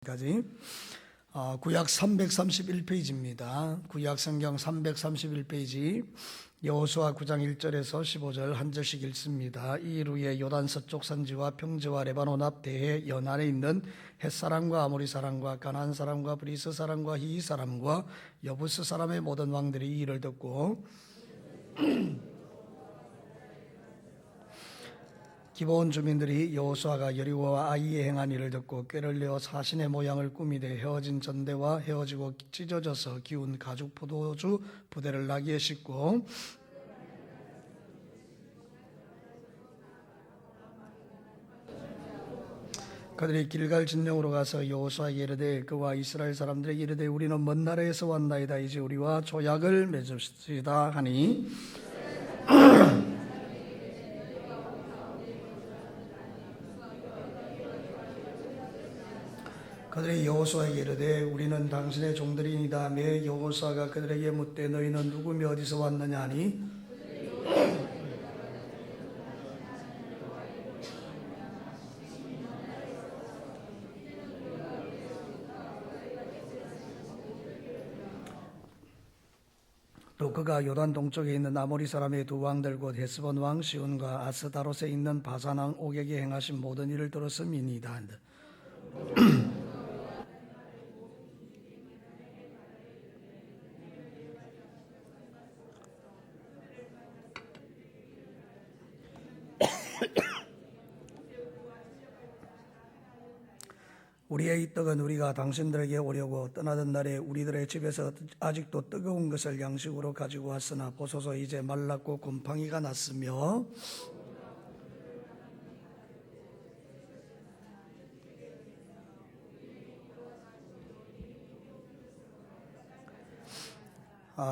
까지 구약 331페이지입니다. 구약 성경 331페이지 여호수아 9장 1절에서 15절 한 절씩 읽습니다. 이 일 후에 요단 서쪽 산지와 평지와 레바논 앞 대해 연안에 있는 헷사람과 아모리 사람과 가나안 사람과 브리스 사람과 히위 사람과 여부스 사람의 모든 왕들이 이 일을 듣고 기브온 주민들이 여호수아가 여리고와 아이에 행한 일을 듣고 꾀를 내어 사신의 모양을 꾸미되 헤어진 전대와 헤어지고 찢어져서 기운 가죽 포도주 부대를 나귀에 싣고 그들이 길갈 진영으로 가서 여호수아에게 이르되 그와 이스라엘 사람들에게 이르되 우리는 먼 나라에서 왔나이다. 이제 우리와 조약을 맺읍시다 하니 그들이 여호수아에게 이르되 우리는 당신의 종들이니이다. 매 여호수아가 그들에게 묻되 너희는 누구며 어디서 왔느냐 하니 또 그가 요단 동쪽에 있는 아모리 사람의 두 왕들 곧 헤스본 왕 시온과 아스다롯에 있는 바산 왕 옥에게 행하신 모든 일을 들었음이니이다. 우리의 떡은 우리가 당신들에게 오려고 떠나던 날에 우리들의 집에서 아직도 뜨거운 것을 양식으로 가지고 왔으나 보소서 이제 말랐고 곰팡이가 났으며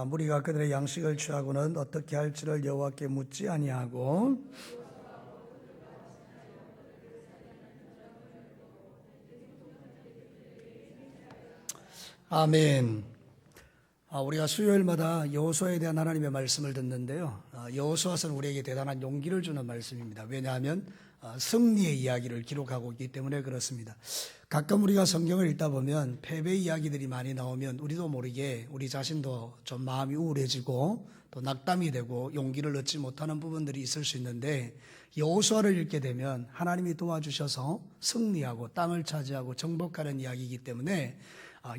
무리가 그들의 양식을 취하고는 어떻게 할지를 여호와께 묻지 아니하고 아멘. 우리가 수요일마다 여호수아에 대한 하나님의 말씀을 듣는데요. 여호수아서는 우리에게 대단한 용기를 주는 말씀입니다. 왜냐하면 승리의 이야기를 기록하고 있기 때문에 그렇습니다. 가끔 우리가 성경을 읽다 보면 패배 이야기들이 많이 나오면 우리도 모르게 우리 자신도 좀 마음이 우울해지고 또 낙담이 되고 용기를 얻지 못하는 부분들이 있을 수 있는데 여호수아를 읽게 되면 하나님이 도와주셔서 승리하고 땅을 차지하고 정복하는 이야기이기 때문에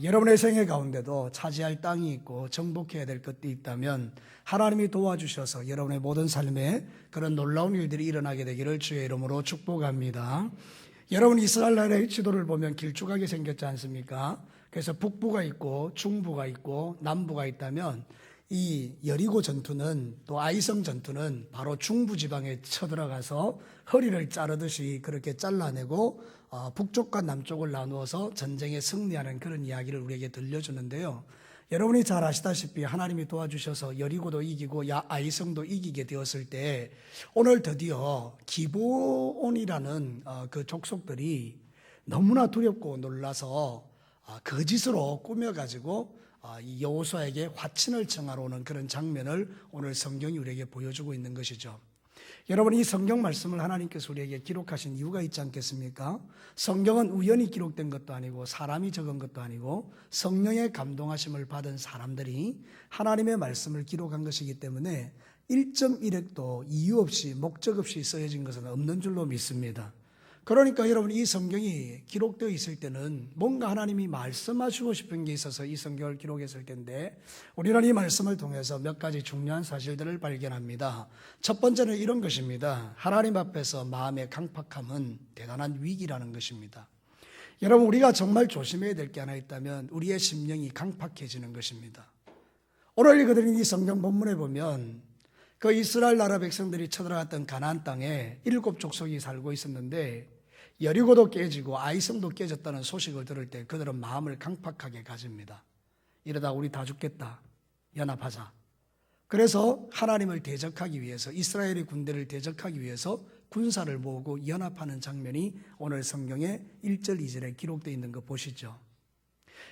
여러분의 생애 가운데도 차지할 땅이 있고 정복해야 될 것도 있다면 하나님이 도와주셔서 여러분의 모든 삶에 그런 놀라운 일들이 일어나게 되기를 주의 이름으로 축복합니다. 여러분 이스라엘 나라의 지도를 보면 길쭉하게 생겼지 않습니까? 그래서 북부가 있고 중부가 있고 남부가 있다면 이 여리고 전투는 또 아이성 전투는 바로 중부 지방에 쳐들어가서 허리를 자르듯이 그렇게 잘라내고 북쪽과 남쪽을 나누어서 전쟁에 승리하는 그런 이야기를 우리에게 들려주는데요. 여러분이 잘 아시다시피 하나님이 도와주셔서 여리고도 이기고 아이성도 이기게 되었을 때 오늘 드디어 기브온이라는 그 족속들이 너무나 두렵고 놀라서 거짓으로 꾸며가지고 이 여호수아에게 화친을 청하러 오는 그런 장면을 오늘 성경이 우리에게 보여주고 있는 것이죠. 여러분 이 성경 말씀을 하나님께서 우리에게 기록하신 이유가 있지 않겠습니까? 성경은 우연히 기록된 것도 아니고 사람이 적은 것도 아니고 성령의 감동하심을 받은 사람들이 하나님의 말씀을 기록한 것이기 때문에 1.1획도 이유 없이 목적 없이 쓰여진 것은 없는 줄로 믿습니다. 그러니까 여러분 이 성경이 기록되어 있을 때는 뭔가 하나님이 말씀하시고 싶은 게 있어서 이 성경을 기록했을 텐데 우리는 이 말씀을 통해서 몇 가지 중요한 사실들을 발견합니다. 첫 번째는 이런 것입니다. 하나님 앞에서 마음의 강팍함은 대단한 위기라는 것입니다. 여러분 우리가 정말 조심해야 될 게 하나 있다면 우리의 심령이 강팍해지는 것입니다. 오늘 읽어드린 이 성경 본문에 보면 그 이스라엘 나라 백성들이 쳐들어갔던 가나안 땅에 7 족속이 살고 있었는데 여리고도 깨지고 아이성도 깨졌다는 소식을 들을 때 그들은 마음을 강팍하게 가집니다. 이러다 우리 다 죽겠다. 연합하자. 그래서 하나님을 대적하기 위해서 이스라엘의 군대를 대적하기 위해서 군사를 모으고 연합하는 장면이 오늘 성경의 1절 2절에 기록되어 있는 거 보시죠.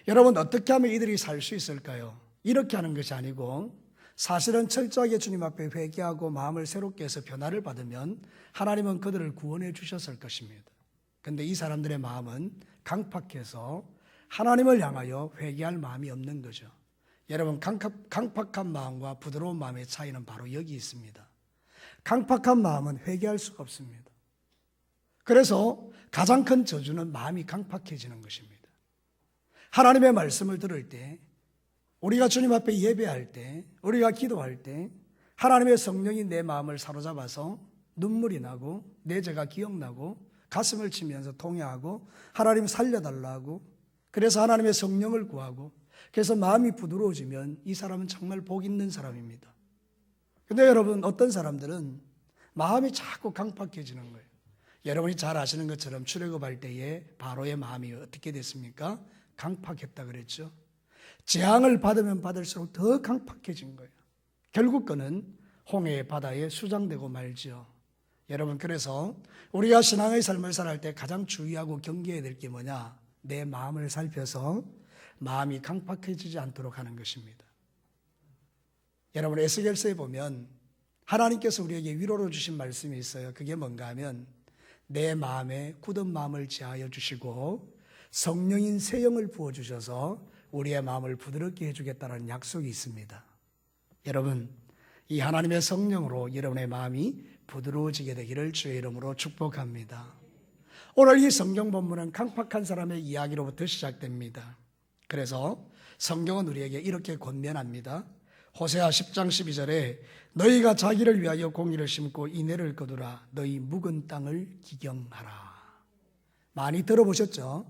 여러분 어떻게 하면 이들이 살 수 있을까요? 이렇게 하는 것이 아니고 사실은 철저하게 주님 앞에 회개하고 마음을 새롭게 해서 변화를 받으면 하나님은 그들을 구원해 주셨을 것입니다. 근데 이 사람들의 마음은 강팍해서 하나님을 향하여 회개할 마음이 없는 거죠. 여러분, 강팍한 마음과 부드러운 마음의 차이는 바로 여기 있습니다. 강팍한 마음은 회개할 수가 없습니다. 그래서 가장 큰 저주는 마음이 강팍해지는 것입니다. 하나님의 말씀을 들을 때, 우리가 주님 앞에 예배할 때, 우리가 기도할 때 하나님의 성령이 내 마음을 사로잡아서 눈물이 나고 내 죄가 기억나고 가슴을 치면서 통회하고 하나님 살려달라고, 그래서 하나님의 성령을 구하고, 그래서 마음이 부드러워지면 이 사람은 정말 복 있는 사람입니다. 근데 여러분, 어떤 사람들은 마음이 자꾸 강팍해지는 거예요. 여러분이 잘 아시는 것처럼 출애굽할 때에 바로의 마음이 어떻게 됐습니까? 강팍했다 그랬죠. 재앙을 받으면 받을수록 더 강팍해진 거예요. 결국 그는 홍해의 바다에 수장되고 말지요. 여러분, 그래서 우리가 신앙의 삶을 살아갈 때 가장 주의하고 경계해야 될 게 뭐냐? 내 마음을 살펴서 마음이 강팍해지지 않도록 하는 것입니다. 여러분, 에스겔서에 보면 하나님께서 우리에게 위로를 주신 말씀이 있어요. 그게 뭔가 하면 내 마음에 굳은 마음을 지하여 주시고 성령인 새 영을 부어주셔서 우리의 마음을 부드럽게 해주겠다는 약속이 있습니다. 여러분, 이 하나님의 성령으로 여러분의 마음이 부드러워지게 되기를 주의 이름으로 축복합니다. 오늘 이 성경 본문은 강팍한 사람의 이야기로부터 시작됩니다. 그래서 성경은 우리에게 이렇게 권면합니다. 호세아 10장 12절에 너희가 자기를 위하여 공의를 심고 인애를 거두라. 너희 묵은 땅을 기경하라. 많이 들어보셨죠?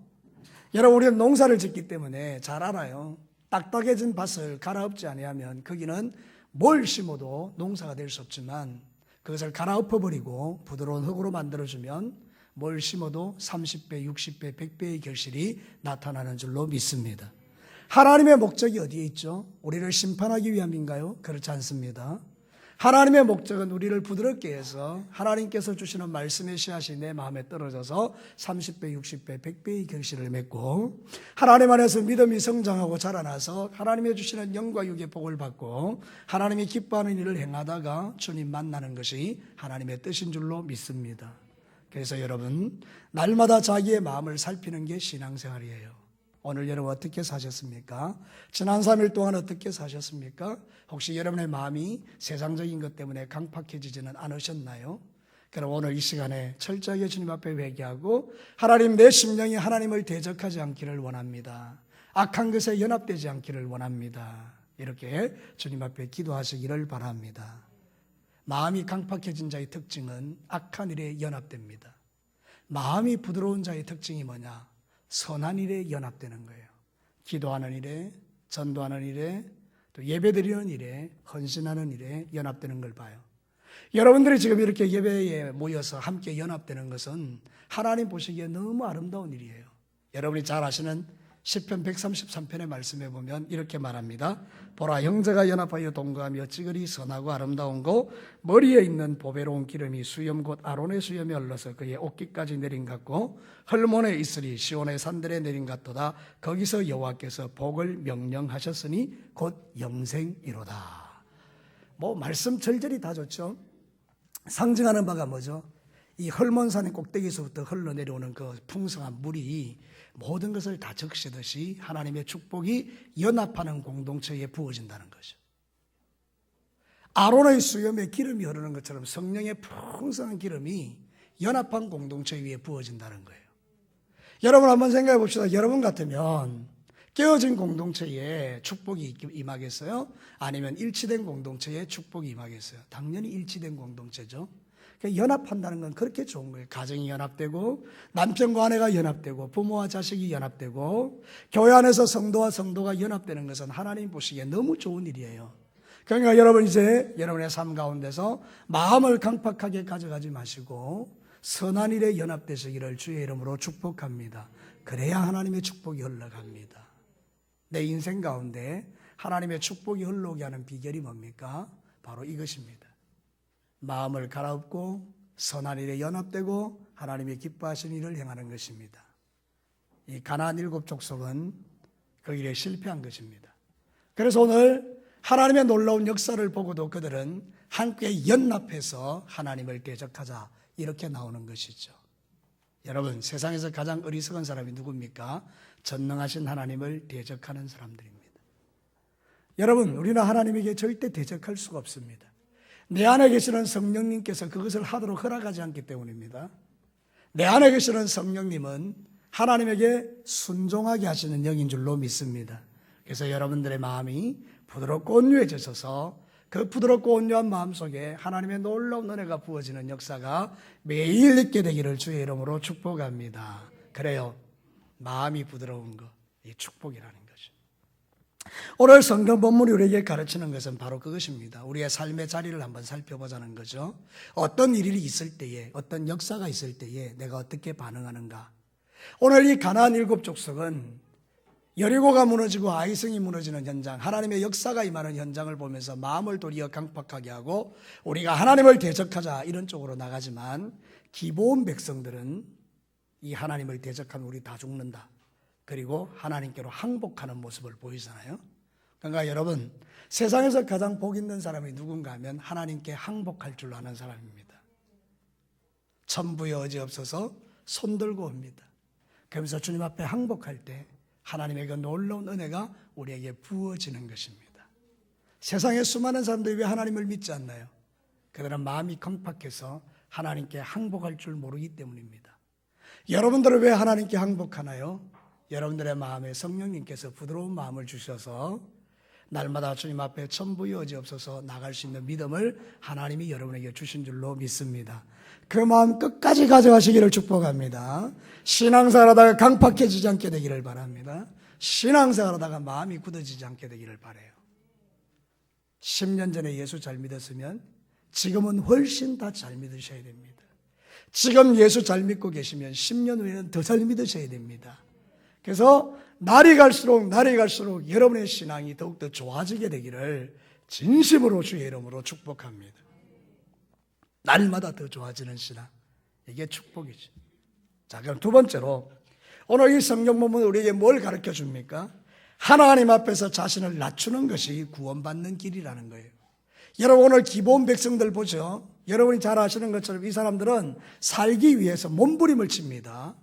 여러분, 우리는 농사를 짓기 때문에 잘 알아요. 딱딱해진 밭을 갈아엎지 아니하면 거기는 뭘 심어도 농사가 될 수 없지만, 그것을 갈아엎어버리고 부드러운 흙으로 만들어주면 뭘 심어도 30배, 60배, 100배의 결실이 나타나는 줄로 믿습니다. 하나님의 목적이 어디에 있죠? 우리를 심판하기 위함인가요? 그렇지 않습니다. 하나님의 목적은 우리를 부드럽게 해서 하나님께서 주시는 말씀의 씨앗이 내 마음에 떨어져서 30배, 60배, 100배의 결실을 맺고 하나님 안에서 믿음이 성장하고 자라나서 하나님이 주시는 영과 육의 복을 받고 하나님이 기뻐하는 일을 행하다가 주님 만나는 것이 하나님의 뜻인 줄로 믿습니다. 그래서 여러분, 날마다 자기의 마음을 살피는 게 신앙생활이에요. 오늘 여러분 어떻게 사셨습니까? 지난 3일 동안 어떻게 사셨습니까? 혹시 여러분의 마음이 세상적인 것 때문에 강팍해지지는 않으셨나요? 그럼 오늘 이 시간에 철저하게 주님 앞에 회개하고 하나님, 내 심령이 하나님을 대적하지 않기를 원합니다. 악한 것에 연합되지 않기를 원합니다. 이렇게 주님 앞에 기도하시기를 바랍니다. 마음이 강팍해진 자의 특징은 악한 일에 연합됩니다. 마음이 부드러운 자의 특징이 뭐냐? 선한 일에 연합되는 거예요. 기도하는 일에, 전도하는 일에, 또 예배드리는 일에, 헌신하는 일에 연합되는 걸 봐요. 여러분들이 지금 이렇게 예배에 모여서 함께 연합되는 것은 하나님 보시기에 너무 아름다운 일이에요. 여러분이 잘 아시는 시편 133편의 말씀에 보면 이렇게 말합니다. 보라, 형제가 연합하여 동거하며 찌그리 선하고 아름다운 거, 머리에 있는 보배로운 기름이 수염 곧 아론의 수염에 흘러서 그의 옷깃까지 내린 같고 헐몬에 있으리 시온의 산들에 내린 같도다. 거기서 여호와께서 복을 명령하셨으니 곧 영생이로다. 뭐 말씀 절절히 다 좋죠. 상징하는 바가 뭐죠? 이 헐몬산의 꼭대기에서부터 흘러내려오는 그 풍성한 물이 모든 것을 다 적시듯이 하나님의 축복이 연합하는 공동체에 부어진다는 거죠. 아론의 수염에 기름이 흐르는 것처럼 성령의 풍성한 기름이 연합한 공동체 위에 부어진다는 거예요. 여러분 한번 생각해 봅시다. 여러분 같으면 깨어진 공동체에 축복이 임하겠어요? 아니면 일치된 공동체에 축복이 임하겠어요? 당연히 일치된 공동체죠. 연합한다는 건 그렇게 좋은 거예요. 가정이 연합되고 남편과 아내가 연합되고 부모와 자식이 연합되고 교회 안에서 성도와 성도가 연합되는 것은 하나님 보시기에 너무 좋은 일이에요. 그러니까 여러분 이제 여러분의 삶 가운데서 마음을 강팍하게 가져가지 마시고 선한 일에 연합되시기를 주의 이름으로 축복합니다. 그래야 하나님의 축복이 흘러갑니다. 내 인생 가운데 하나님의 축복이 흘러오게 하는 비결이 뭡니까? 바로 이것입니다. 마음을 갈아엎고 선한 일에 연합되고 하나님이 기뻐하시는 일을 행하는 것입니다. 이 가나안 7 족속은 그 일에 실패한 것입니다. 그래서 오늘 하나님의 놀라운 역사를 보고도 그들은 함께 연합해서 하나님을 대적하자 이렇게 나오는 것이죠. 여러분, 세상에서 가장 어리석은 사람이 누굽니까? 전능하신 하나님을 대적하는 사람들입니다. 여러분, 우리는 하나님에게 절대 대적할 수가 없습니다. 내 안에 계시는 성령님께서 그것을 하도록 허락하지 않기 때문입니다. 내 안에 계시는 성령님은 하나님에게 순종하게 하시는 영인 줄로 믿습니다. 그래서 여러분들의 마음이 부드럽고 온유해지셔서 그 부드럽고 온유한 마음 속에 하나님의 놀라운 은혜가 부어지는 역사가 매일 있게 되기를 주의 이름으로 축복합니다. 그래요. 마음이 부드러운 것, 이 축복이라는 거죠. 오늘 성경 본문이 우리에게 가르치는 것은 바로 그것입니다. 우리의 삶의 자리를 한번 살펴보자는 거죠. 어떤 일이 있을 때에, 어떤 역사가 있을 때에 내가 어떻게 반응하는가. 오늘 이 가나안 7족속은 여리고가 무너지고 아이성이 무너지는 현장, 하나님의 역사가 임하는 현장을 보면서 마음을 도리어 강팍하게 하고 우리가 하나님을 대적하자 이런 쪽으로 나가지만, 기브온 백성들은 이 하나님을 대적하면 우리 다 죽는다, 그리고 하나님께로 항복하는 모습을 보이잖아요. 그러니까 여러분, 세상에서 가장 복 있는 사람이 누군가 하면 하나님께 항복할 줄 아는 사람입니다. 천부의 어지 없어서 손들고 옵니다. 그러면서 주님 앞에 항복할 때 하나님의 그 놀라운 은혜가 우리에게 부어지는 것입니다. 세상에 수많은 사람들이 왜 하나님을 믿지 않나요? 그들은 마음이 강팍해서 하나님께 항복할 줄 모르기 때문입니다. 여러분들은 왜 하나님께 항복하나요? 여러분들의 마음에 성령님께서 부드러운 마음을 주셔서 날마다 주님 앞에 천부의 여지 없어서 나갈 수 있는 믿음을 하나님이 여러분에게 주신 줄로 믿습니다. 그 마음 끝까지 가져가시기를 축복합니다. 신앙생활하다가 강팍해지지 않게 되기를 바랍니다. 신앙생활하다가 마음이 굳어지지 않게 되기를 바라요. 10년 전에 예수 잘 믿었으면 지금은 훨씬 더 잘 믿으셔야 됩니다. 지금 예수 잘 믿고 계시면 10년 후에는 더 잘 믿으셔야 됩니다. 그래서 날이 갈수록 여러분의 신앙이 더욱더 좋아지게 되기를 진심으로 주의 이름으로 축복합니다. 날마다 더 좋아지는 신앙, 이게 축복이죠. 자, 그럼 두 번째로 오늘 이 성경 본문은 우리에게 뭘 가르쳐 줍니까? 하나님 앞에서 자신을 낮추는 것이 구원받는 길이라는 거예요. 여러분, 오늘 기브온 백성들 보죠. 여러분이 잘 아시는 것처럼 이 사람들은 살기 위해서 몸부림을 칩니다.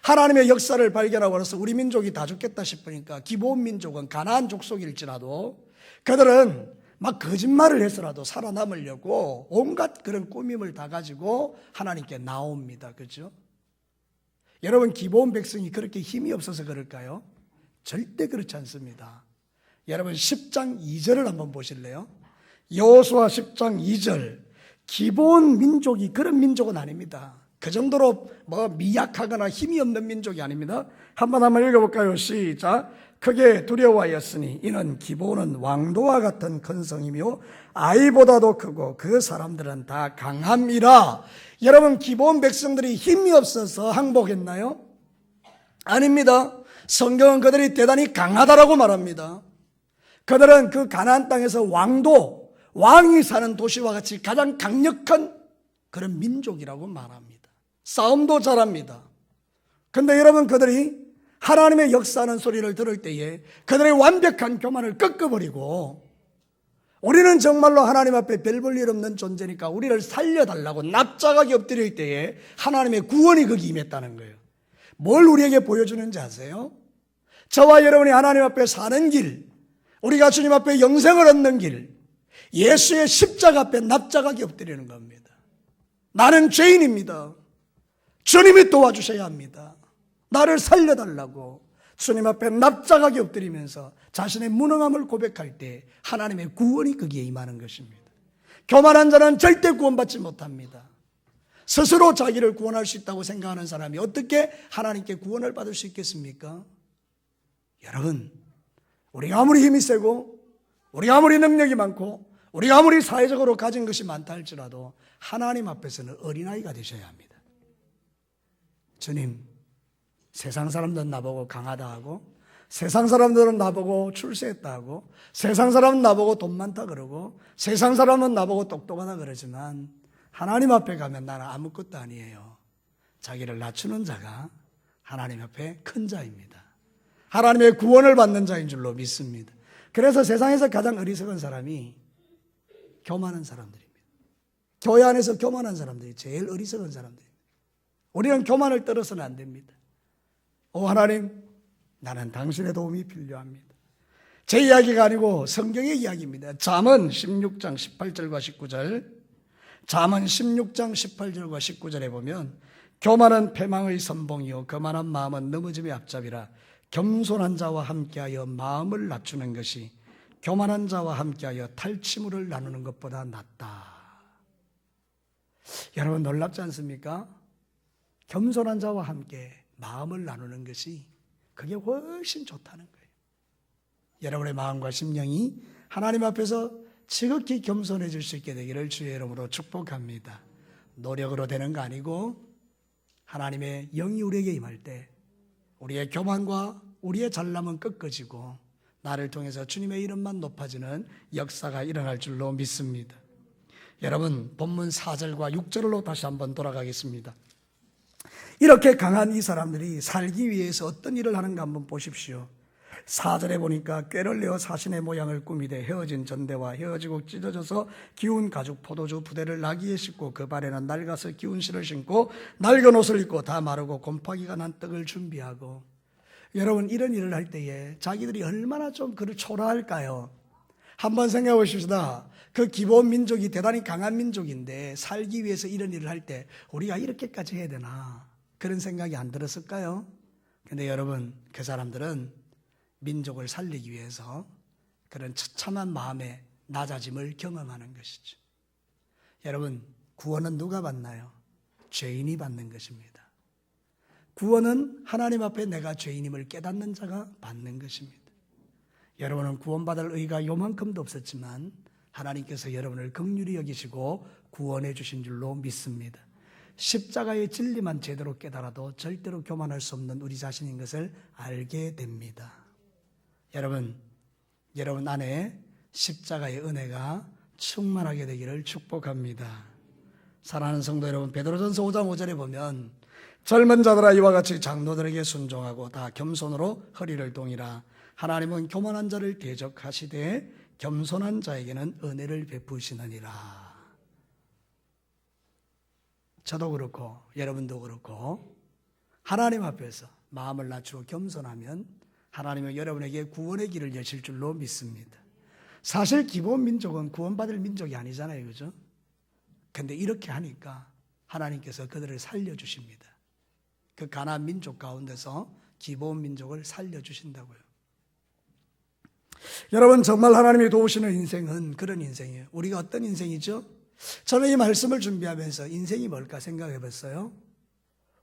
하나님의 역사를 발견하고 나서 우리 민족이 다 죽겠다 싶으니까 기브온 민족은 가나안 족속일지라도 그들은 막 거짓말을 해서라도 살아남으려고 온갖 그런 꾸밈을 다 가지고 하나님께 나옵니다. 그렇죠? 여러분, 기브온 백성이 그렇게 힘이 없어서 그럴까요? 절대 그렇지 않습니다. 여러분, 10장 2절을 한번 보실래요? 여호수아 10장 2절. 기브온 민족이 그런 민족은 아닙니다. 그 정도로 미약하거나 힘이 없는 민족이 아닙니다. 한번 읽어볼까요? 시작. 크게 두려워하였으니 이는 기브온은 왕도와 같은 큰 성이며 아이보다도 크고 그 사람들은 다 강함이라. 여러분, 기브온 백성들이 힘이 없어서 항복했나요? 아닙니다. 성경은 그들이 대단히 강하다라고 말합니다. 그들은 그 가나안 땅에서 왕이 사는 도시와 같이 가장 강력한 그런 민족이라고 말합니다. 싸움도 잘합니다. 근데 여러분, 그들이 하나님의 역사하는 소리를 들을 때에 그들의 완벽한 교만을 꺾어버리고 우리는 정말로 하나님 앞에 별 볼 일 없는 존재니까 우리를 살려달라고 납작하게 엎드릴 때에 하나님의 구원이 거기 임했다는 거예요. 뭘 우리에게 보여주는지 아세요? 저와 여러분이 하나님 앞에 사는 길, 우리가 주님 앞에 영생을 얻는 길, 예수의 십자가 앞에 납작하게 엎드리는 겁니다. 나는 죄인입니다. 주님이 도와주셔야 합니다. 나를 살려달라고 주님 앞에 납작하게 엎드리면서 자신의 무능함을 고백할 때 하나님의 구원이 거기에 임하는 것입니다. 교만한 자는 절대 구원받지 못합니다. 스스로 자기를 구원할 수 있다고 생각하는 사람이 어떻게 하나님께 구원을 받을 수 있겠습니까? 여러분, 우리가 아무리 힘이 세고 우리가 아무리 능력이 많고 우리가 아무리 사회적으로 가진 것이 많다 할지라도 하나님 앞에서는 어린아이가 되셔야 합니다. 주님, 세상 사람들은 나보고 강하다 하고 세상 사람들은 나보고 출세했다 하고 세상 사람은 나보고 돈 많다 그러고 세상 사람은 나보고 똑똑하다 그러지만 하나님 앞에 가면 나는 아무것도 아니에요. 자기를 낮추는 자가 하나님 앞에 큰 자입니다. 하나님의 구원을 받는 자인 줄로 믿습니다. 그래서 세상에서 가장 어리석은 사람이 교만한 사람들입니다. 교회 안에서 교만한 사람들이 제일 어리석은 사람들입니다. 우리는 교만을 떨어서는 안 됩니다. 오 하나님, 나는 당신의 도움이 필요합니다. 제 이야기가 아니고 성경의 이야기입니다. 잠언 16장 18절과 19절, 잠언 16장 18절과 19절에 보면 교만은 패망의 선봉이요 거만한 마음은 넘어짐의 앞잡이라. 겸손한 자와 함께하여 마음을 낮추는 것이 교만한 자와 함께하여 탈취물을 나누는 것보다 낫다. 여러분 놀랍지 않습니까? 겸손한 자와 함께 마음을 나누는 것이 그게 훨씬 좋다는 거예요. 여러분의 마음과 심령이 하나님 앞에서 지극히 겸손해질 수 있게 되기를 주의 이름으로 축복합니다. 노력으로 되는 거 아니고 하나님의 영이 우리에게 임할 때 우리의 교만과 우리의 잘남은 꺾어지고 나를 통해서 주님의 이름만 높아지는 역사가 일어날 줄로 믿습니다. 여러분 본문 4절과 6절로 다시 한번 돌아가겠습니다. 이렇게 강한 이 사람들이 살기 위해서 어떤 일을 하는가 한번 보십시오. 4절에 보니까 꾀를 내어 사신의 모양을 꾸미되 헤어진 전대와 헤어지고 찢어져서 기운 가죽 포도주 부대를 나귀에 싣고 그 발에는 낡아서 기운 실을 신고 낡은 옷을 입고 다 마르고 곰팡이가 난 떡을 준비하고. 여러분 이런 일을 할 때에 자기들이 얼마나 좀 그를 초라할까요? 한번 생각해 보십시다. 그 기본 민족이 대단히 강한 민족인데 살기 위해서 이런 일을 할 때 우리가 이렇게까지 해야 되나 그런 생각이 안 들었을까요? 근데 여러분 그 사람들은 민족을 살리기 위해서 그런 처참한 마음의 낮아짐을 경험하는 것이죠. 여러분 구원은 누가 받나요? 죄인이 받는 것입니다. 구원은 하나님 앞에 내가 죄인임을 깨닫는 자가 받는 것입니다. 여러분은 구원받을 의가 요만큼도 없었지만 하나님께서 여러분을 긍휼히 여기시고 구원해 주신 줄로 믿습니다. 십자가의 진리만 제대로 깨달아도 절대로 교만할 수 없는 우리 자신인 것을 알게 됩니다. 여러분 안에 십자가의 은혜가 충만하게 되기를 축복합니다. 사랑하는 성도 여러분, 베드로전서 5장 5절에 보면 젊은 자들아 이와 같이 장로들에게 순종하고 다 겸손으로 허리를 동이라. 하나님은 교만한 자를 대적하시되 겸손한 자에게는 은혜를 베푸시느니라. 저도 그렇고 여러분도 그렇고 하나님 앞에서 마음을 낮추고 겸손하면 하나님은 여러분에게 구원의 길을 여실 줄로 믿습니다. 사실 기본 민족은 구원받을 민족이 아니잖아요, 그죠? 근데 이렇게 하니까 하나님께서 그들을 살려주십니다. 그 가나안 민족 가운데서 기본 민족을 살려주신다고요. 여러분 정말 하나님이 도우시는 인생은 그런 인생이에요. 우리가 어떤 인생이죠? 저는 이 말씀을 준비하면서 인생이 뭘까 생각해 봤어요.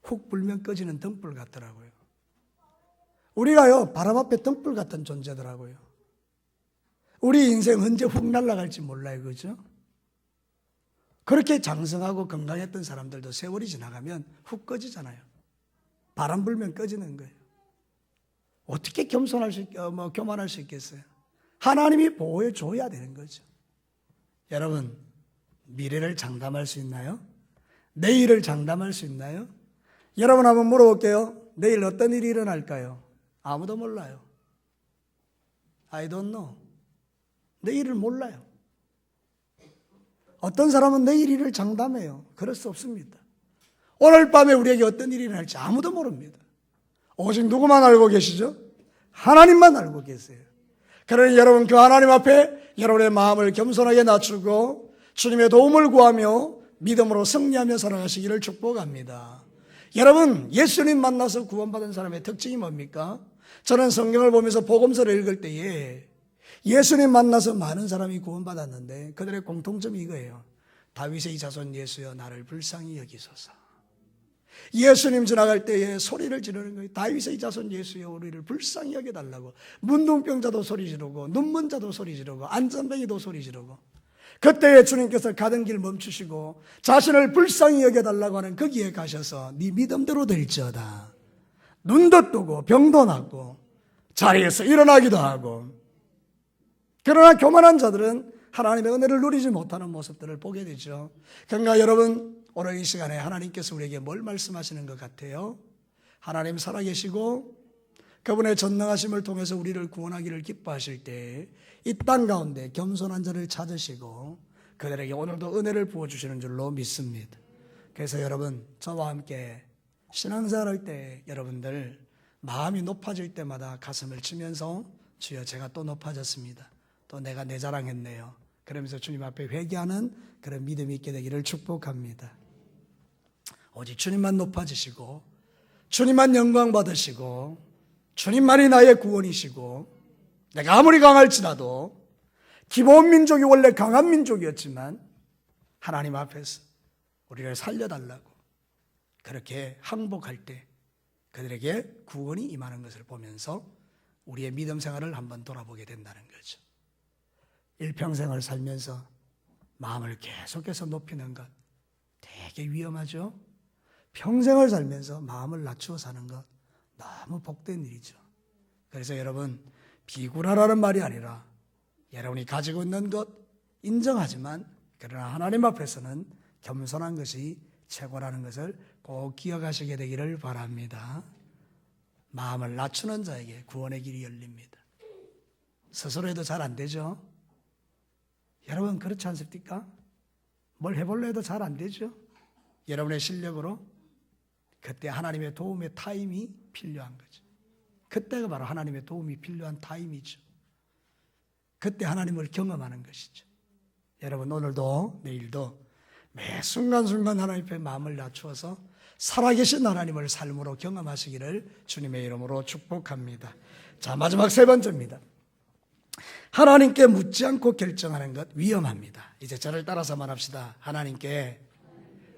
훅 불면 꺼지는 등불 같더라고요. 우리가요 바람 앞에 등불 같은 존재더라고요. 우리 인생 언제 훅 날아갈지 몰라요, 그죠? 그렇게 장성하고 건강했던 사람들도 세월이 지나가면 훅 꺼지잖아요. 바람 불면 꺼지는 거예요. 어떻게 교만할 수 있겠어요? 하나님이 보호해 줘야 되는 거죠. 여러분, 미래를 장담할 수 있나요? 내일을 장담할 수 있나요? 여러분 한번 물어볼게요. 내일 어떤 일이 일어날까요? 아무도 몰라요. I don't know. 내일을 몰라요. 어떤 사람은 내일 일을 장담해요. 그럴 수 없습니다. 오늘 밤에 우리에게 어떤 일이 일어날지 아무도 모릅니다. 오직 누구만 알고 계시죠? 하나님만 알고 계세요. 그러니 여러분 그 하나님 앞에 여러분의 마음을 겸손하게 낮추고 주님의 도움을 구하며 믿음으로 승리하며 살아가시기를 축복합니다. 여러분 예수님 만나서 구원받은 사람의 특징이 뭡니까? 저는 성경을 보면서 복음서를 읽을 때에 예수님 만나서 많은 사람이 구원받았는데 그들의 공통점이 이거예요. 다윗의 자손 예수여 나를 불쌍히 여기소서. 예수님 지나갈 때에 소리를 지르는 거예요. 다윗의 자손 예수여 우리를 불쌍히 여겨달라고. 문둥병자도 소리 지르고 눈먼 자도 소리 지르고 안전뱅이도 소리 지르고. 그때에 주님께서 가던 길 멈추시고 자신을 불쌍히 여겨달라고 하는 거기에 가셔서 네 믿음대로 될지어다. 눈도 뜨고 병도 낫고 자리에서 일어나기도 하고. 그러나 교만한 자들은 하나님의 은혜를 누리지 못하는 모습들을 보게 되죠. 그러니까 여러분 오늘 이 시간에 하나님께서 우리에게 뭘 말씀하시는 것 같아요? 하나님 살아계시고 그분의 전능하심을 통해서 우리를 구원하기를 기뻐하실 때 이 땅 가운데 겸손한 자를 찾으시고 그들에게 오늘도 은혜를 부어주시는 줄로 믿습니다. 그래서 여러분 저와 함께 신앙생활할 때 여러분들 마음이 높아질 때마다 가슴을 치면서 주여 제가 또 높아졌습니다. 또 내가 내 자랑했네요. 그러면서 주님 앞에 회개하는 그런 믿음이 있게 되기를 축복합니다. 오직 주님만 높아지시고 주님만 영광 받으시고 주님만이 나의 구원이시고 내가 아무리 강할지라도 기본 민족이 원래 강한 민족이었지만 하나님 앞에서 우리를 살려달라고 그렇게 항복할 때 그들에게 구원이 임하는 것을 보면서 우리의 믿음 생활을 한번 돌아보게 된다는 거죠. 일평생을 살면서 마음을 계속해서 높이는 것 되게 위험하죠. 평생을 살면서 마음을 낮추어 사는 것 너무 복된 일이죠. 그래서 여러분 비굴하라는 말이 아니라 여러분이 가지고 있는 것 인정하지만 그러나 하나님 앞에서는 겸손한 것이 최고라는 것을 꼭 기억하시게 되기를 바랍니다. 마음을 낮추는 자에게 구원의 길이 열립니다. 스스로 해도 잘 안 되죠. 여러분 그렇지 않습니까? 뭘 해볼래 해도 잘 안 되죠. 여러분의 실력으로 그때 하나님의 도움의 타임이 필요한 거죠. 그때가 바로 하나님의 도움이 필요한 타임이죠. 그때 하나님을 경험하는 것이죠. 여러분 오늘도 내일도 매 순간순간 하나님 앞에 마음을 낮추어서 살아계신 하나님을 삶으로 경험하시기를 주님의 이름으로 축복합니다. 자, 마지막 세 번째입니다. 하나님께 묻지 않고 결정하는 것 위험합니다. 이제 저를 따라서 말합시다. 하나님께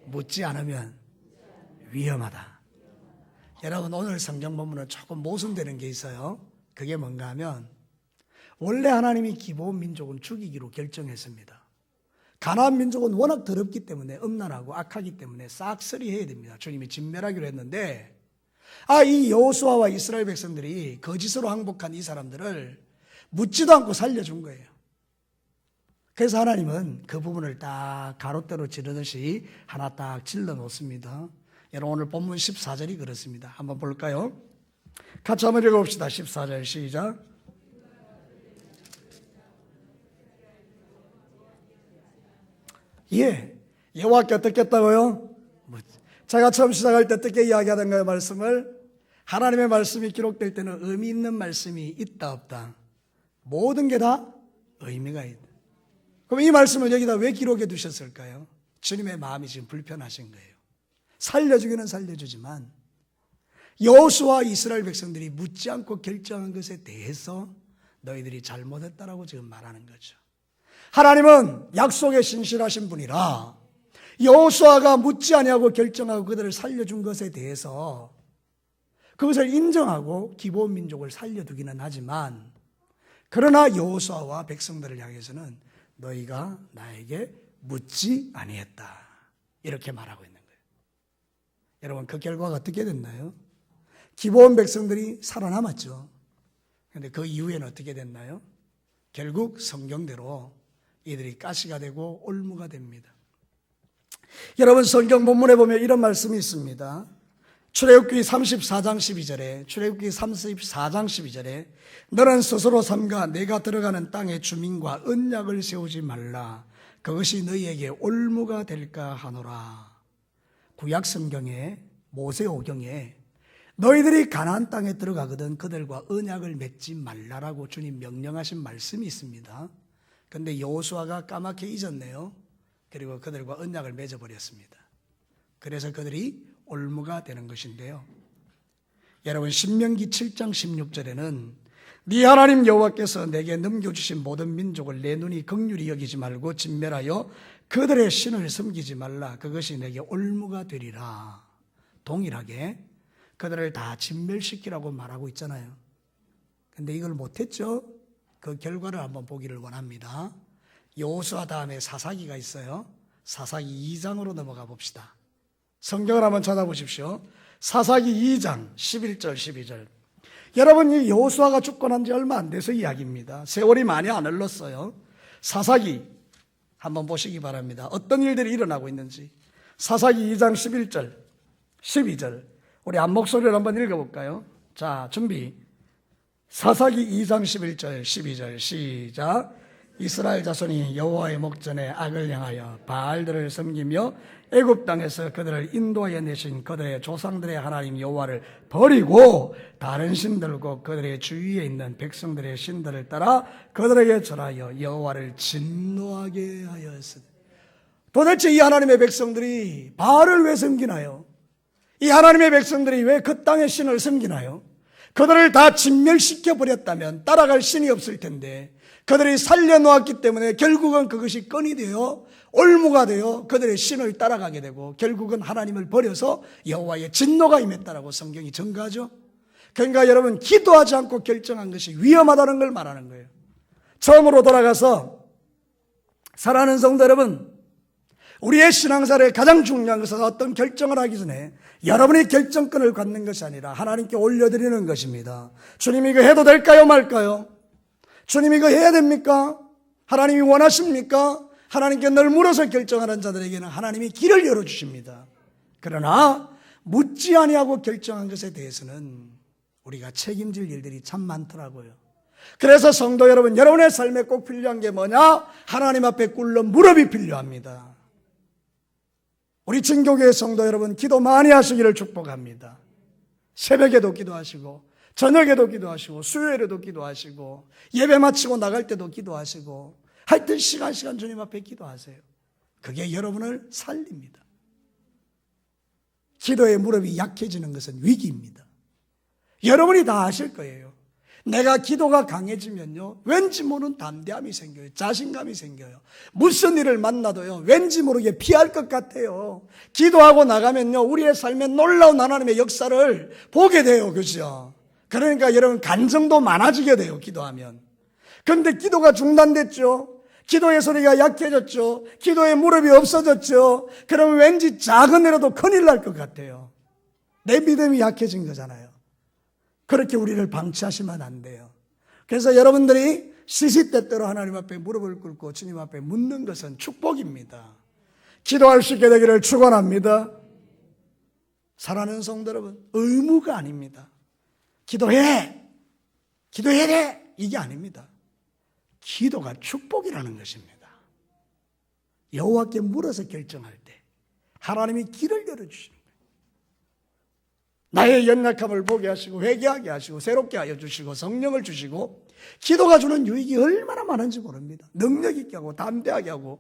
묻지 않으면 위험하다. 여러분 오늘 성경 본문은 조금 모순되는 게 있어요. 그게 뭔가 하면 원래 하나님이 기본 민족은 죽이기로 결정했습니다. 가나안 민족은 워낙 더럽기 때문에 음란하고 악하기 때문에 싹쓸이 해야 됩니다. 주님이 진멸하기로 했는데 이 여호수아와 이스라엘 백성들이 거짓으로 항복한 이 사람들을 묻지도 않고 살려준 거예요. 그래서 하나님은 그 부분을 딱 가로대로 지르듯이 하나 딱 질러 놓습니다. 여러분 오늘 본문 14절이 그렇습니다. 한번 볼까요? 같이 한번 읽어봅시다. 14절 시작. 예, 여호와께 어떻게 했다고요? 제가 처음 시작할 때 어떻게 이야기하던가요? 말씀을 하나님의 말씀이 기록될 때는 의미 있는 말씀이 있다 없다 모든 게 다 의미가 있다. 그럼 이 말씀을 여기다 왜 기록해 두셨을까요? 주님의 마음이 지금 불편하신 거예요. 살려주기는 살려주지만 여호수아와 이스라엘 백성들이 묻지 않고 결정한 것에 대해서 너희들이 잘못했다라고 지금 말하는 거죠. 하나님은 약속에 신실하신 분이라 여호수아가 묻지 아니하고 결정하고 그들을 살려준 것에 대해서 그것을 인정하고 기본 민족을 살려두기는 하지만 그러나 여호수아와 백성들을 향해서는 너희가 나에게 묻지 아니했다 이렇게 말하고 있는 거예요. 여러분 그 결과가 어떻게 됐나요? 기본 백성들이 살아남았죠. 그런데 그 이후에는 어떻게 됐나요? 결국 성경대로 이들이 가시가 되고 올무가 됩니다. 여러분 성경 본문에 보면 이런 말씀이 있습니다. 출애굽기 34장 12절에 출애굽기 34장 12절에 너는 스스로 삼가 내가 들어가는 땅의 주민과 언약을 세우지 말라. 그것이 너희에게 올무가 될까 하노라. 구약 성경에 모세오경에 너희들이 가나안 땅에 들어가거든 그들과 언약을 맺지 말라라고 주님 명령하신 말씀이 있습니다. 그런데 여호수아가 까맣게 잊었네요. 그리고 그들과 언약을 맺어버렸습니다. 그래서 그들이 올무가 되는 것인데요. 여러분 신명기 7장 16절에는 네 하나님 여호와께서 내게 넘겨주신 모든 민족을 내 눈이 긍휼히 여기지 말고 진멸하여 그들의 신을 섬기지 말라. 그것이 내게 올무가 되리라. 동일하게 그들을 다 진멸시키라고 말하고 있잖아요. 그런데 이걸 못했죠. 그 결과를 한번 보기를 원합니다. 여호수아 다음에 사사기가 있어요. 사사기 2장으로 넘어가 봅시다. 성경을 한번 찾아보십시오. 사사기 2장 11절 12절. 여러분 이 여호수아가 죽고 난 지 얼마 안 돼서 이야기입니다. 세월이 많이 안 흘렀어요. 사사기 한번 보시기 바랍니다. 어떤 일들이 일어나고 있는지. 사사기 2장 11절 12절. 우리 앞목소리를 한번 읽어볼까요? 자 준비. 사사기 2장 11절 12절 시작. 이스라엘 자손이 여호와의 목전에 악을 행하여 바알들을 섬기며 애굽 땅에서 그들을 인도하여 내신 그들의 조상들의 하나님 여호와를 버리고 다른 신들과 그들의 주위에 있는 백성들의 신들을 따라 그들에게 절하여 여호와를 진노하게 하였으니. 도대체 이 하나님의 백성들이 바알을 왜 섬기나요? 이 하나님의 백성들이 왜 그 땅의 신을 섬기나요? 그들을 다 진멸시켜 버렸다면 따라갈 신이 없을 텐데 그들이 살려놓았기 때문에 결국은 그것이 건이 되어 올무가 되어 그들의 신을 따라가게 되고 결국은 하나님을 버려서 여호와의 진노가 임했다라고 성경이 증거하죠. 그러니까 여러분, 기도하지 않고 결정한 것이 위험하다는 걸 말하는 거예요. 처음으로 돌아가서 사랑하는 성도 여러분, 우리의 신앙생활에 가장 중요한 것은 어떤 결정을 하기 전에 여러분이 결정권을 갖는 것이 아니라 하나님께 올려드리는 것입니다. 주님, 이거 해도 될까요 말까요? 주님, 이거 해야 됩니까? 하나님이 원하십니까? 하나님께 늘 물어서 결정하는 자들에게는 하나님이 길을 열어주십니다. 그러나 묻지 아니하고 결정한 것에 대해서는 우리가 책임질 일들이 참 많더라고요. 그래서 성도 여러분, 여러분의 삶에 꼭 필요한 게 뭐냐? 하나님 앞에 꿇는 무릎이 필요합니다. 우리 진교교회 성도 여러분, 기도 많이 하시기를 축복합니다. 새벽에도 기도하시고 저녁에도 기도하시고 수요일에도 기도하시고 예배 마치고 나갈 때도 기도하시고 하여튼 시간 주님 앞에 기도하세요. 그게 여러분을 살립니다. 기도의 무릎이 약해지는 것은 위기입니다. 여러분이 다 아실 거예요. 내가 기도가 강해지면요, 왠지 모르는 담대함이 생겨요. 자신감이 생겨요. 무슨 일을 만나도요, 왠지 모르게 피할 것 같아요. 기도하고 나가면요, 우리의 삶에 놀라운 하나님의 역사를 보게 돼요. 그죠? 그러니까 여러분, 간증도 많아지게 돼요. 기도하면. 그런데 기도가 중단됐죠. 기도의 소리가 약해졌죠. 기도의 무릎이 없어졌죠. 그러면 왠지 작은 일에도 큰일 날 것 같아요. 내 믿음이 약해진 거잖아요. 그렇게 우리를 방치하시면 안 돼요. 그래서 여러분들이 시시때때로 하나님 앞에 무릎을 꿇고 주님 앞에 묻는 것은 축복입니다. 기도할 수 있게 되기를 축원합니다. 사랑하는 성도 여러분, 의무가 아닙니다. 기도해야 돼, 이게 아닙니다. 기도가 축복이라는 것입니다. 여호와께 물어서 결정할 때 하나님이 길을 열어주시는 거예요. 나의 연약함을 보게 하시고 회개하게 하시고 새롭게 하여 주시고 성령을 주시고 기도가 주는 유익이 얼마나 많은지 모릅니다. 능력 있게 하고 담대하게 하고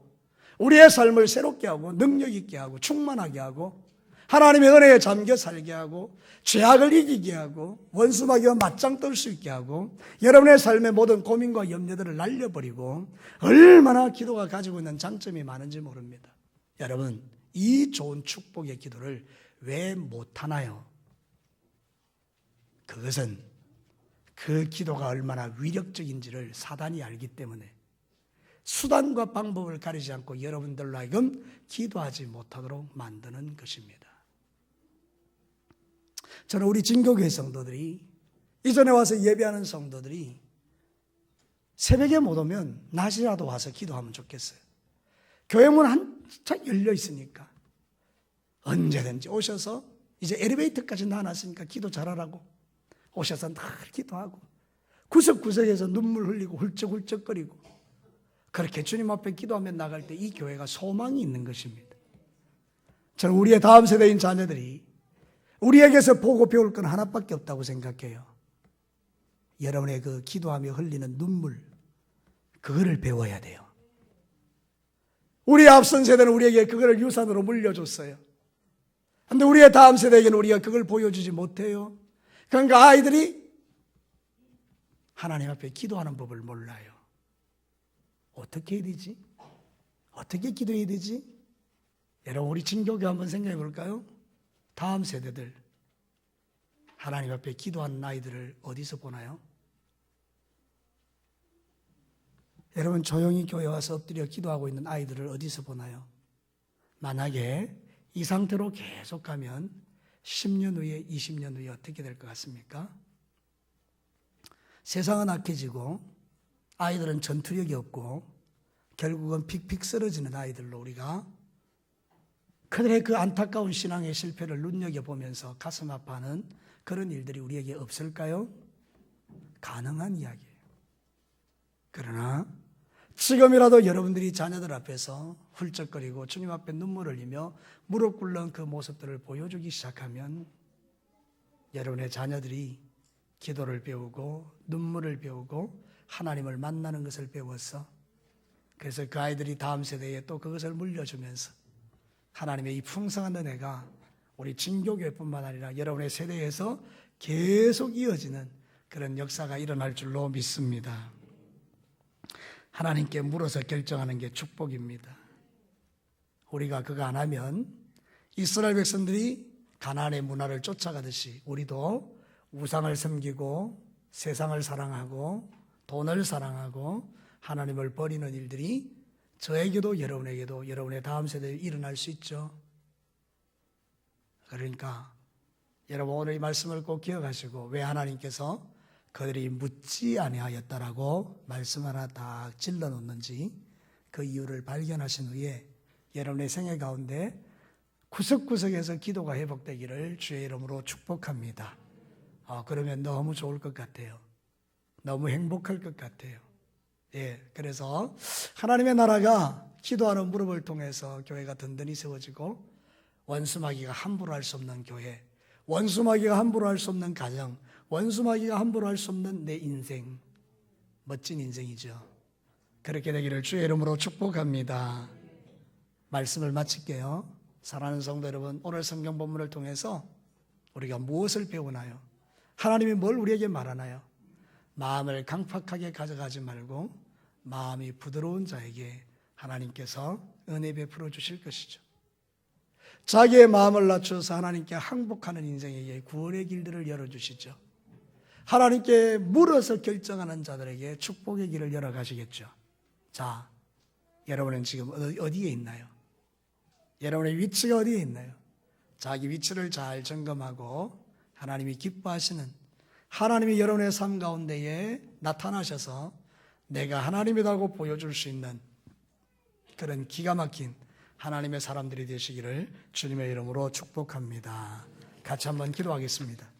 우리의 삶을 새롭게 하고 능력 있게 하고 충만하게 하고 하나님의 은혜에 잠겨 살게 하고 죄악을 이기게 하고 원수마귀와 맞짱 뜰 수 있게 하고 여러분의 삶의 모든 고민과 염려들을 날려버리고 얼마나 기도가 가지고 있는 장점이 많은지 모릅니다. 여러분, 이 좋은 축복의 기도를 왜 못하나요? 그것은 그 기도가 얼마나 위력적인지를 사단이 알기 때문에 수단과 방법을 가리지 않고 여러분들로 하여금 기도하지 못하도록 만드는 것입니다. 저는 우리 진교교회 성도들이, 이전에 와서 예배하는 성도들이 새벽에 못 오면 낮이라도 와서 기도하면 좋겠어요. 교회 문 한창 열려 있으니까 언제든지 오셔서, 이제 엘리베이터까지 놔놨으니까 기도 잘하라고 오셔서 늘 기도하고 구석구석에서 눈물 흘리고 훌쩍훌쩍거리고 그렇게 주님 앞에 기도하며 나갈 때 이 교회가 소망이 있는 것입니다. 저는 우리의 다음 세대인 자녀들이 우리에게서 보고 배울 건 하나밖에 없다고 생각해요. 여러분의 그 기도하며 흘리는 눈물, 그거를 배워야 돼요. 우리의 앞선 세대는 우리에게 그거를 유산으로 물려줬어요. 그런데 우리의 다음 세대에게는 우리가 그걸 보여주지 못해요. 그러니까 아이들이 하나님 앞에 기도하는 법을 몰라요. 어떻게 해야 되지? 어떻게 기도해야 되지? 여러분, 우리 진교교 한번 생각해 볼까요? 다음 세대들 하나님 앞에 기도하는 아이들을 어디서 보나요? 여러분, 조용히 교회 와서 엎드려 기도하고 있는 아이들을 어디서 보나요? 만약에 이 상태로 계속 가면 10년 후에 20년 후에 어떻게 될 것 같습니까? 세상은 악해지고 아이들은 전투력이 없고 결국은 픽픽 쓰러지는 아이들로 우리가 그들의 그 안타까운 신앙의 실패를 눈여겨보면서 가슴 아파하는 그런 일들이 우리에게 없을까요? 가능한 이야기예요. 그러나 지금이라도 여러분들이 자녀들 앞에서 훌쩍거리고 주님 앞에 눈물을 흘리며 무릎 꿇는 그 모습들을 보여주기 시작하면 여러분의 자녀들이 기도를 배우고 눈물을 배우고 하나님을 만나는 것을 배워서 그래서 그 아이들이 다음 세대에 또 그것을 물려주면서 하나님의 이 풍성한 은혜가 우리 진교교회뿐만 아니라 여러분의 세대에서 계속 이어지는 그런 역사가 일어날 줄로 믿습니다. 하나님께 물어서 결정하는 게 축복입니다. 우리가 그거 안 하면 이스라엘 백성들이 가나안의 문화를 쫓아가듯이 우리도 우상을 섬기고 세상을 사랑하고 돈을 사랑하고 하나님을 버리는 일들이 저에게도 여러분에게도 여러분의 다음 세대에 일어날 수 있죠. 그러니까 여러분 오늘 이 말씀을 꼭 기억하시고 왜 하나님께서 그들이 묻지 아니하였다라고 말씀 하나 딱 질러 놓는지 그 이유를 발견하신 후에 여러분의 생애 가운데 구석구석에서 기도가 회복되기를 주의 이름으로 축복합니다. 그러면 너무 좋을 것 같아요. 너무 행복할 것 같아요. 예, 그래서 하나님의 나라가 기도하는 무릎을 통해서 교회가 든든히 세워지고 원수마귀가 함부로 할 수 없는 교회, 원수마귀가 함부로 할 수 없는 가정, 원수마귀가 함부로 할 수 없는 내 인생, 멋진 인생이죠. 그렇게 되기를 주의 이름으로 축복합니다. 말씀을 마칠게요. 사랑하는 성도 여러분, 오늘 성경 본문을 통해서 우리가 무엇을 배우나요? 하나님이 뭘 우리에게 말하나요? 마음을 강팍하게 가져가지 말고 마음이 부드러운 자에게 하나님께서 은혜 베풀어 주실 것이죠. 자기의 마음을 낮춰서 하나님께 항복하는 인생에게 구원의 길들을 열어주시죠. 하나님께 물어서 결정하는 자들에게 축복의 길을 열어가시겠죠. 자, 여러분은 지금 어디에 있나요? 여러분의 위치가 어디에 있나요? 자기 위치를 잘 점검하고 하나님이 기뻐하시는 하나님이 여러분의 삶 가운데에 나타나셔서 내가 하나님이라고 보여줄 수 있는 그런 기가 막힌 하나님의 사람들이 되시기를 주님의 이름으로 축복합니다. 같이 한번 기도하겠습니다.